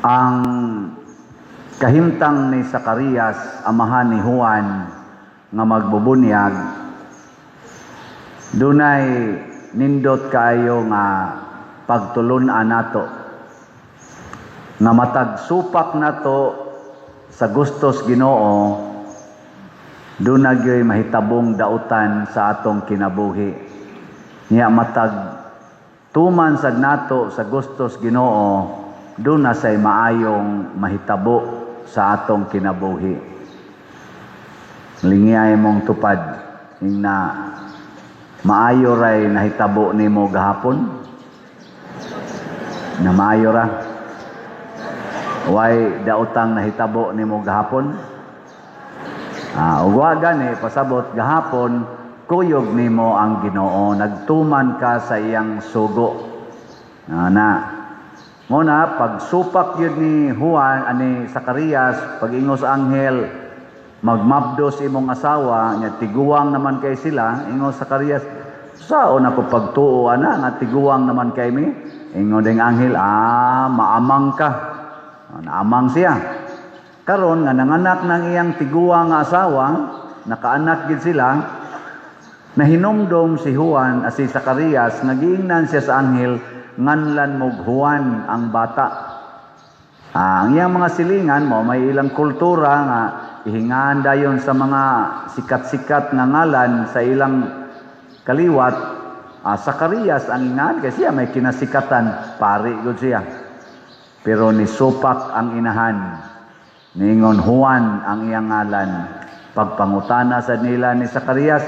Ang kahimtang ni Zacarias, amahan ni Juan, nga magbubunyag, dunay nindot kayo nga pagtulunan nato, nga matag supak nato sa gustos Ginoo, dunagyoy mahitabong dautan sa atong kinabuhi. Niya matag tuman sad nato sa gustos Ginoo, doon na say maayong mahitabo sa atong kinabuhi. Lingiyay mong tupad, na maayo ray nahitabo nimo gahapon, na maayo ra. Way daotang nahitabo nimo gahapon. Ug gani pasabot gahapon, kuyog nimo ang Ginoo, nagtuman ka sa iyang sugo. Muna, pagsupak yun ni Juan, ani Zacarias, pag-ingos anghel, magmabdos imong asawa, niya tiguang naman kay sila, ingos Zacarias, saon ako pagtuo, nga tiguang naman kay mi? Ingo ding anghel, maamang ka. Naamang siya. Karon nga nanganak ng iyang tiguang nga asawa, nakaanak gid sila, nahinumdom si Juan, si Zacarias, nagiingnan siya sa anghel, nganlan mo Juan ang bata. Ang iyang mga silingan mo, may ilang kultura nga ihingaan dayon sa mga sikat-sikat nga ngalan sa ilang kaliwat. Zacarias ang ingan, kasi siya may kinasikatan, pari gud siya. Pero ni supak ang inahan, ningon Juan ang iyang ngalan. Pagpangutana sa nila ni Zacarias,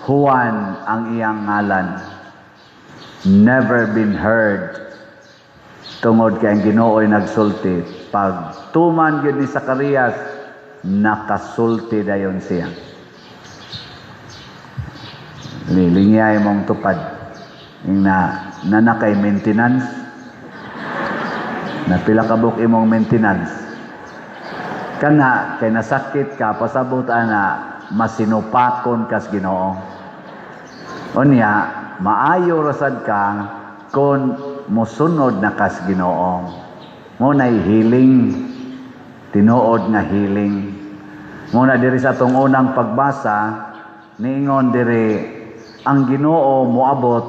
Juan ang iyang ngalan. Never been heard. Tungod kay ang Ginoo'y nagsulti. Pag tuman yun ni Zacarias, nakasulti dayon siya. Lilingiyay mong tupad. Yung nanakay maintenance. Napila kabuk imong maintenance. Kana, kay nasakit ka, pasabot na masinupakon kas Ginoo. Unya, maayo rasad ka kung musunod na kas Ginoo. Muna'y healing, tinuod na healing. Muna diri sa atong unang pagbasa, niingon diri, ang Ginoo moabot,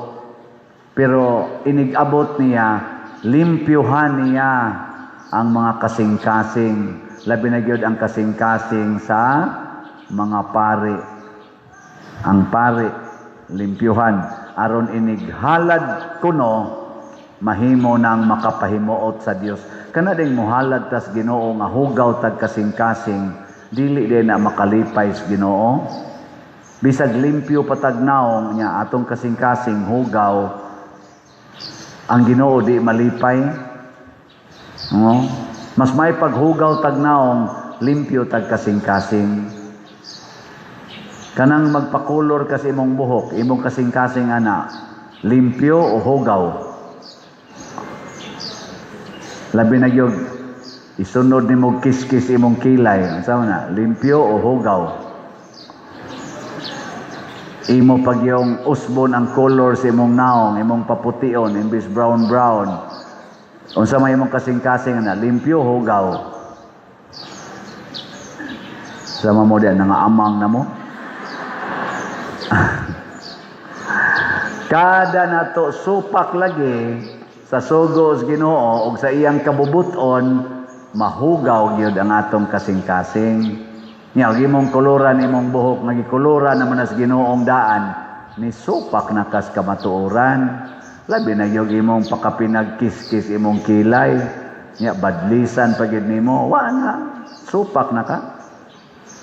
pero inigabot niya, limpyuhan niya ang mga kasing-kasing. Labi na gyud ang kasing-kasing sa mga pari. Ang pari, limpyuhan. Aron inighalad kuno, mahimo nang makapahimuot sa Dios. Kana ding muhalad tas Ginoo nga hugaw tag kasing-kasing, dili din na makalipay sa Ginoo. Bisag limpyo patagnaong niya atong kasing-kasing hugaw, ang Ginoo di malipay. Mas may paghugaw tagnaong limpyo tag kasing-kasing. Kanang magpakulor kasi imong buhok, imong kasing-kasing limpyo o hugaw. Labi na gyud isunod nimo kiskis imong kilay, unsa na, limpyo o hugaw. Imo pag yung usbon ang color sa imong naong, imong papution, imbis brown. Unsa may imong kasing-kasing limpyo o hugaw. Sama mo diyan nangaamang na mo. Kada nato supak lagi sa sugos Ginoo ug sa iyang kabubuton, mahugaw gyud ang atong kasing-kasing. Nya imong koloran imong buhok nagikoloran naman as Ginoong daan, ni supak na kas kamatuoran. Labi na gyud imong pakapinagkiskis imong kilay, nya badlisan pagid nimo, wa na supak na ka.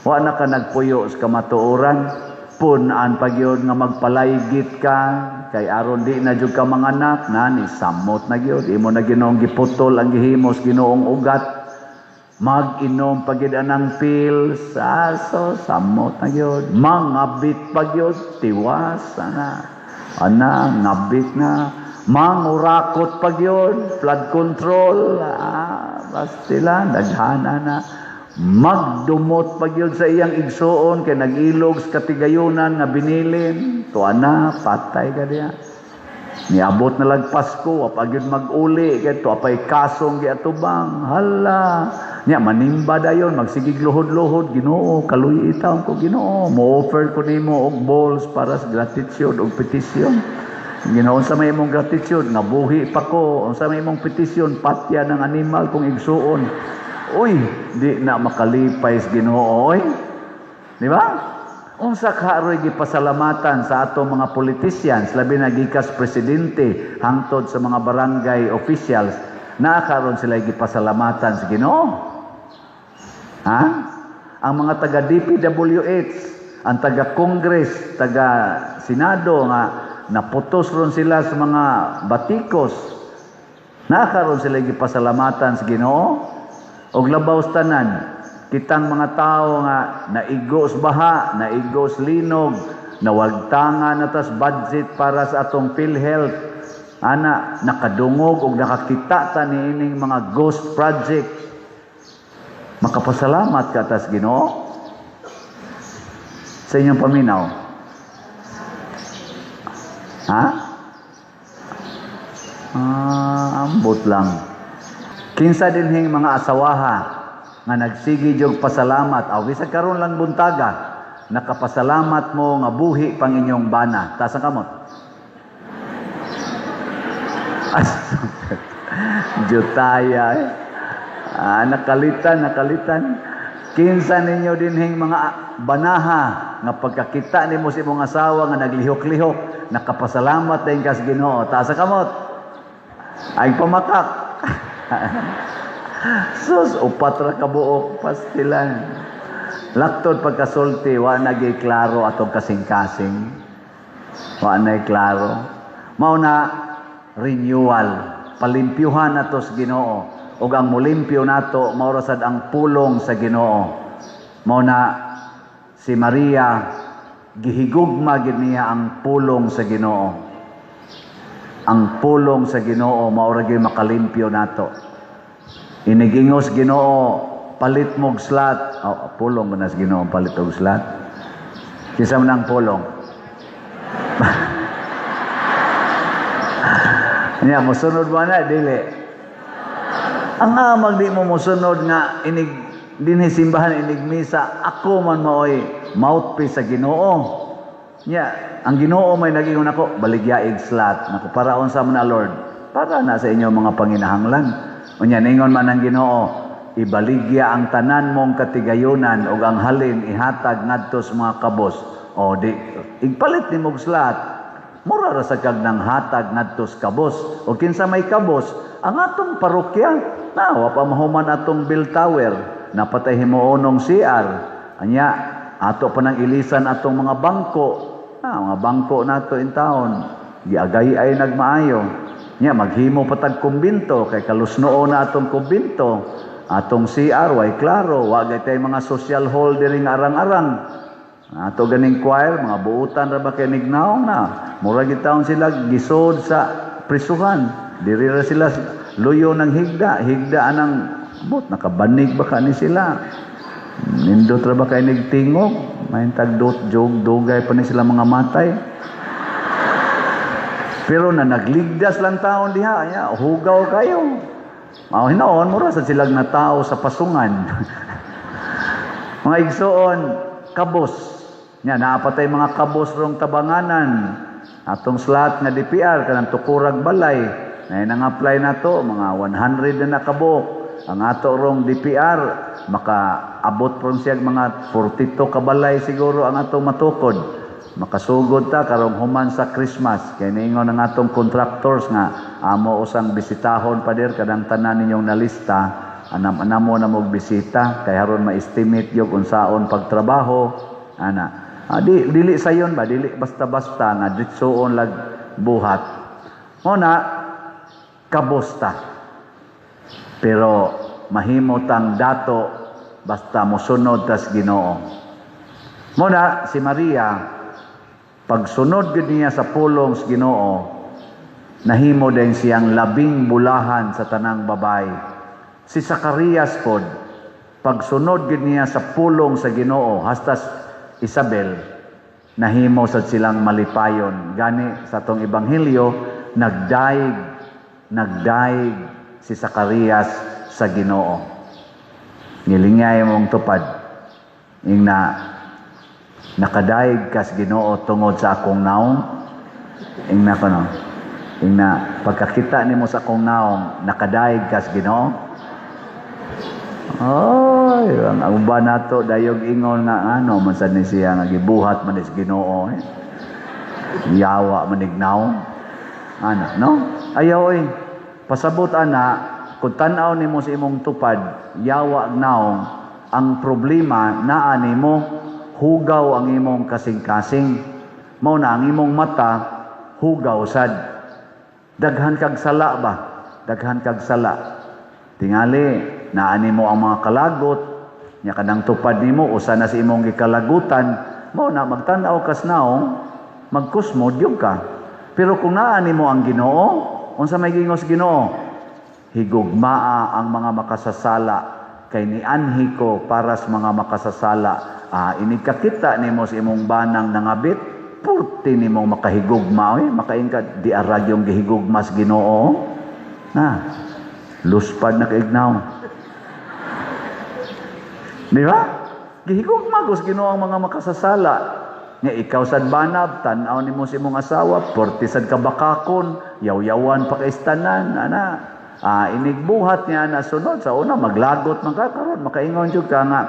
Wa na ka nagpuyo sa kamatuoran. Punan pagyod nga magpalaygit ka kay aron di na jud ka manganak na ni samot na gyud imo na Ginoong giputol ang gihimos Ginoong ugat, mag-inom pagyud anang pills, so samot na gyud, mangabit pagyud, tiwas ngabit na, mangurakot pagyud, flood control, bastila daghana na. Magdumot pagyud sa iyang igsuon kay nagilog sa katigayunan nga binilin, tuana patay ka diya. Niabot na lag Pasko, apag yun mag-uli, kaya apay kasong giatubang, hala. Nya, manimba dayon, magsigig luhod-luhod, Ginoo, kaluy itaw ko, Ginoo. Mo-offer ko nimo og balls para sa gratitude og petisyon. Ginoo, sa may imong gratitude, nabuhi pa ko. Sa may imong petisyon, patya ng animal kong igsuon. Uy, di na makalipay sa Ginoo, oy. Di ba? Unsa karoy gipasalamatan sa atong mga politicians, labi na gikas presidente hangtod sa mga barangay officials, na karon sila gipasalamatan sa Ginoo. Ha? Ang mga taga DPWH, ang taga Congress, taga Senado nga naputos ron sila sa mga batikos, na karon sila gipasalamatan sa Ginoo. Og labaw tanan, kitang mga tao nga naigos baha, naigos linog, nawagtangan natas budget para sa atong PhilHealth. Ana, nakadungog o nakakita ta niining mga ghost project. Makapasalamat ka tas Ginoo sa inyong paminaw. Ha? Ambot lang. Kinsa dinhing mga asawaha nga nagsigi jog pasalamat, aw bisag karon lang buntaga, nakapasalamat mo nga buhi pang inyong bana. Taas ang kamot. Jutaya eh. Nakalitan. Kinsa ninyo dinhing mga banaha nga pagkakita nimo sa imong asawa nga naglihok-lihok, nakapasalamat din ka sa Ginoo. Taas ang kamot. Ay pamakak. Sus, upat ra ka buok pastilan. Laktod pagkasulti, wa na klaro atong kasing-kasing. Wa na klaro. Mao na renewal, palimpyuhan nato sa Ginoo. Ug ang mulimpyo nato mao ra sad ang pulong sa Ginoo. Mao na si Maria gihigugma gid niya ang pulong sa Ginoo. Ang pulong sa Ginoo mao ra gyud makalimpyo nato. Inigingos Ginoo, palit mog slat. Pulong mo na sa Ginoo, palit og slat. Kisa man ang pulong. Nya, musunod mo na, dili. Ang amag di mo musunod nga, dinhi simbahan, inig misa, ako man maoy, mouthpiece sa Ginoo. Nya, ang Ginoo may nagingon ako, baligyaig slat. Naku, para unsa man na Lord, para na sa inyo mga panginahanglan. Unya ningon man ang Ginoo, ibaligya ang tanan mong katigayunan ug ang halin ihatag ngadto sa mga kabos. O di igpalit ni mog slat. Mura ra sa kag nang hatag ngadto sa kabos. O kinsa may kabos, ang atong parokya, wa pa mahuman atong bell tower, napatay himuonong CR. Anya, ato pa nang ilisan atong mga bangko. Mga bangko nato in town. Giagay ay nagmaayo. Nya maghimo patag kumbinto kay kalusnoo na atong kumbinto, atong CR way klaro, wa tay mga social hall diri nga arang-arang. Ato ganing choir, mga buutan ra ba kay nignaw na. Mura gitaon sila gisod sa prisuhan. Diri ra sila luyo ng higda anang bot nakabanig ba kani sila. Nindot ra ba kay nigtingog, may tagdot jog dugay pa ni sila mga matay. Pero na nagligdas lang taon diha, hugaw kayo. Hinoon, mura sa silag na tao sa pasungan. Mga igsoon, kabos. Naapatay mga kabos rong tabanganan. Atong slot nga DPR, kanang tukurag balay. Nang-apply na to, mga 100 na nakabok. Ang ato rong DPR, makaabot po siya mga 42 kabalay siguro ang atong matukod. Makasugod ta karong human sa Christmas kay niingon ang atong contractors nga amo usang bisitahon pa der kadang tanan ninyong nalista anamo na mog bisita kay haron ma-estimate yung unsaon pagtrabaho dili sayon ba dili basta-basta nga ditsuon lag buhat mo na kabosta pero mahimot ang dato basta mosunod tas Ginoo mo na si Maria pagsunod gid niya sa pulong sa Ginoo, nahimo din siyang labing bulahan sa tanang babay. Si Zacarias pod, pagsunod gid niya sa pulong sa Ginoo, hastas Isabel, nahimo sad silang malipayon. Gani sa tong ebanghelyo, nagdaig si Zacarias sa Ginoo. Nilingay mong tupad, ing nakadaig kas Ginoo tungod sa akong naong, ing pagkakita nimo sa akong naong, nakadaig kas Ginoo. Ay, ang uban nato dayog ingon nga man sad ni siya nga gibuhat man is Ginoo. Yawa manignaw. No? Ayaw pasabot kung tanaw nimo sa imong tupad, yawa naong, ang problema naa nimo hugaw ang imong kasing-kasing. Mao na ang imong mata hugaw sad. Daghan kag sala ba? Daghan kag sala. Tingali naa nimo ang mga kalagot, nya kanang tupad nimo usa na sa imong gikalagutan, mao na magtan-aw kas naong, magkusmod yung ka. Pero kung naa nimo ang Ginoo, unsa may gingos Ginoo? Higugmaa ang mga makasasala kay nianhi ko para sa mga makasasala. Inikakita nimo sa imong banang nangabit, purti nimo makahigugma, makaingka di aragyong gihigugmas Ginoo. Luspad na kaignaw. Di ba? Gihigugma gus Ginoo ang mga makasasala. Nga ikaw sad banab, tan-aw nimo sa imong asawa, porti sad kabakakon, yaw-yawan pa kaistanan, inigbuhat niya na sunod sa una maglagot man ka karon, makaingon jud ka nga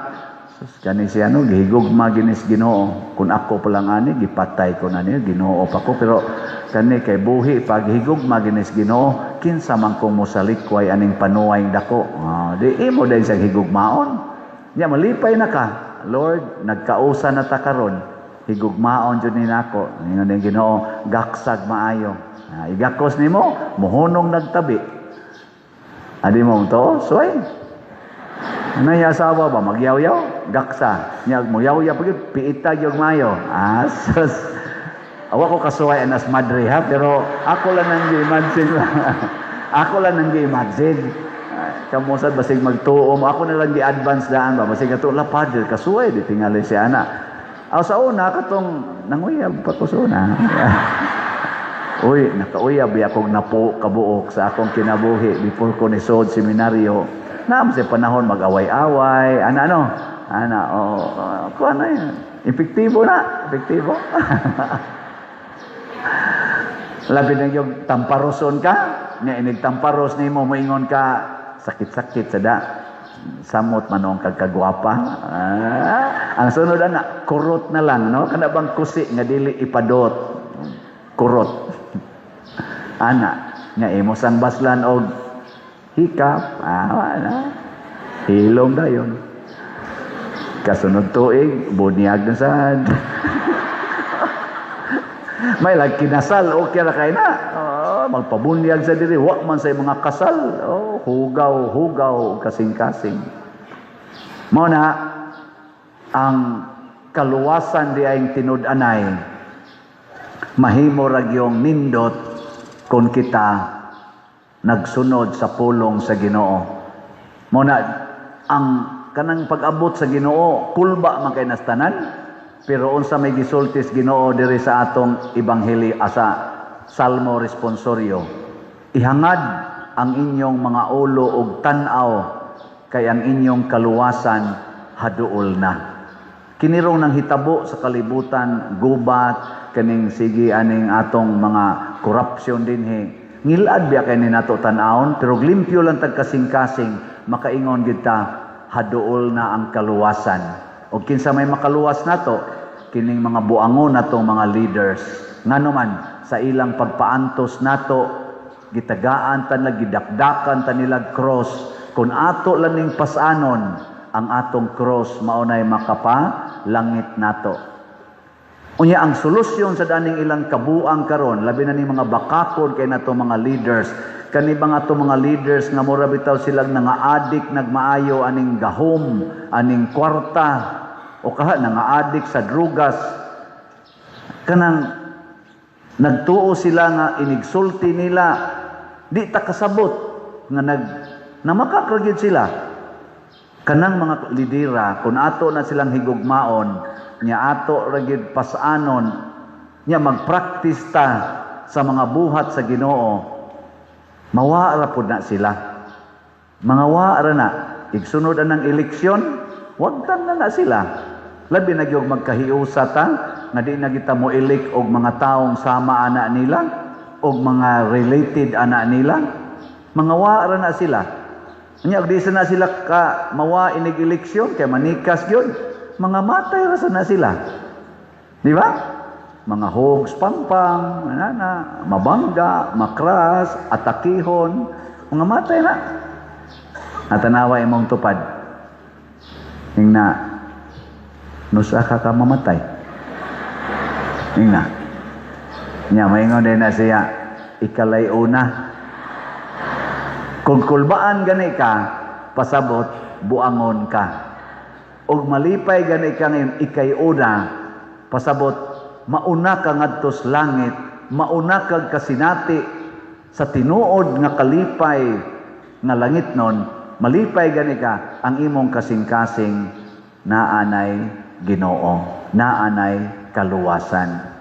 kani siya gihigugma ginis Ginoo. Kung ako pa lang ani gipatay ko na niya, Ginoo pa ko, pero kani kay buhi pag higugma ginis Ginoo, kinsa man ko mosalikway aning panuway dako. Di imo din sa higugmaon. Nya malipay na ka, Lord, nagkausa na ta karon, higugmaon jud ni nako. Ingon din Ginoo, gaksag maayo. Igakos nimo, muhunong nagtabi. Adi mo to, suway. Ano yung asawa ba? Magyaw-yaw? Gaksa. Nya magyaw-yaw pagid, piita yung mayo. Sus. Awa ko kasuway anas madre ha, pero ako lang nang gi-imagine. Ako lang nang gi-imagine. Kamusad basig magtuom, ako na lang gi-advance daan ba, basig ato la padre kasuway di tingali si ana. Sa una katong nanguyab pa ko sa una. Uy, nakauyab akong napo kabuok sa akong kinabuhi before ko nisod seminaryo. Naam sa panahon mag-away-away, ano yan. Epektibo na, epektibo. Labi na yung tamparoson ka, nga inigtamparos ni mo, moingon ka, sakit-sakit sada, samot manong kagkagwapa. Ang sunod kurot na lang, no? Kana bang kusi nga dili ipadot, kurot. Nga imo sang baslan og hikap, hilom dayon. Kasunod tuig, bunyag na sad. May kinasal, okay ra kay na. Magpabunyag sa diri, wa man sa mga kasal. Hugaw, kasing-kasing. Mao na ang kaluwasan di ay tinud-anay. Mahimo ra gyung nindot kung kita nagsunod sa pulong sa Ginoo. Mao na ang kanang pag-abot sa Ginoo, kulba man kay nastanan. Pero unsa may gisultis Ginoo diri sa atong ebanghelyo asa Salmo responsorio, ihangad ang inyong mga ulo og tan-aw kay ang inyong kaluwasan haduol na. Kinirong nang hitabo sa kalibutan, gubat kaning sige aning atong mga korupsyon dinhi. Ngilad biya kay ni nato tan-awon, pero limpyo lang tag kasing-kasing, makaingon gid ta haduol na ang kaluwasan. O kinsa may makaluwas nato, kining mga buangon natong mga leaders. Ngano man sa ilang pagpaantos nato, gitagaan tan lag gidakdakan tan nila cross. Kun ato lang ning pasanon, ang atong cross maunay makapa langit nato. Unya ang solusyon sa daning ilang kabuang karon, labi na ni mga bakakon kay nato mga leaders. Kani ba nga mga leaders nga mura bitaw silang nanga-adik nagmaayo aning gahom, aning kwarta, o kaha nanga-adik sa drugas. Kanang nagtuo sila nga inigsulti nila, di ta kasabot nga namakakagid sila. Kanang mga lidera, kung ato na silang higugmaon, nya ato ragid pasanon, nya magpractice ta sa mga buhat sa Ginoo, mawara pud na sila. Mga wara na, igsunod ang eleksyon, wagtan na sila. Labi na gyud magkahiusa ta, nga di na kita mo elect og mga taong sama ana nila, og mga related ana nila. Mga wara na sila. Nya og di na sila ka mawa inig eleksyon kay manikas gyud. Mga matay ra na sila. Di ba? Mga hogs pampang, mabangga, makras, atakihon, mga matay na. Natanawa imong tupad. Hingna, nusa ka mamatay. Hingna. Nya, maingon din na siya, ikalay una. Kung kulbaan gani ka, pasabot, buangon ka. Og malipay gani ka ngayon, ikay una, pasabot, mauna ka ngadtos langit, mauna kag kasinati sa tinuod nga kalipay nga langit nun, malipay gani ka ang imong kasing-kasing naanay Ginoo, naanay kaluwasan.